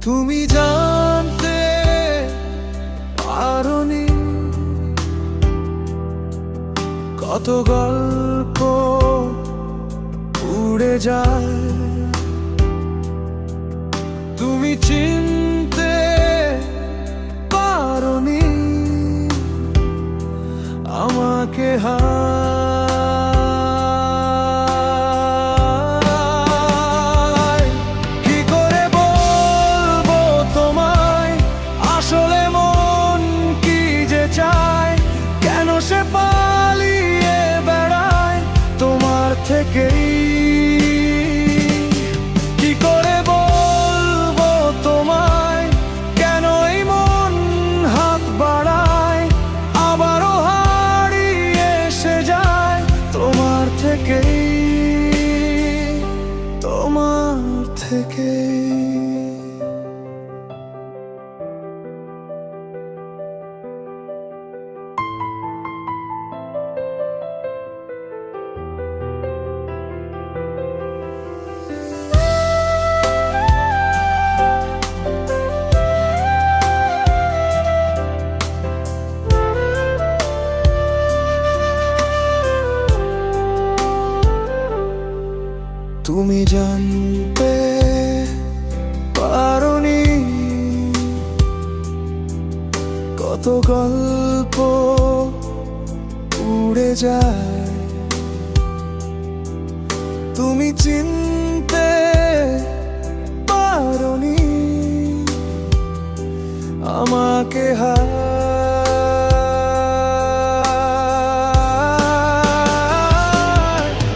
তুমি জানতে পারোনি কত গল্প উড়ে যায়। তুমি চিনতে পারোনি আমাকে কি করে বলবো তোমায় আসলে মন কি যে চায়, কেন সে পালিয়ে বেড়ায় তোমার থেকেই। কি করে বলবো তোমায় কেন এই মন হাত বাড়ায়, আবারও হারিয়ে এসে যায় তোমার থেকেই, তোমার থেকেই। তুমি জানতে পারোনি কত গল্প উড়ে যায়। তুমি চিনতে পারোনি আমাকে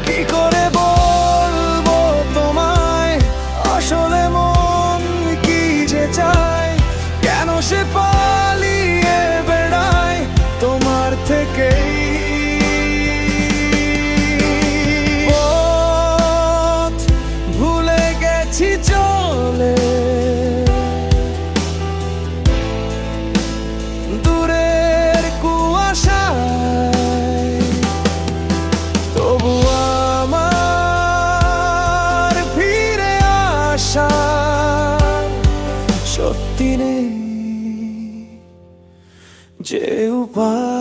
কি করে বলবো তোমায় আসলে মন কি যে চায়, কেন সে পালিয়ে বেড়ায় তোমার থেকেই। পথ ভুলে গেছি চলে দূরের কুয়াশায়, তবু আমার ফিরে আসা সত্যি নেই যে উপায়।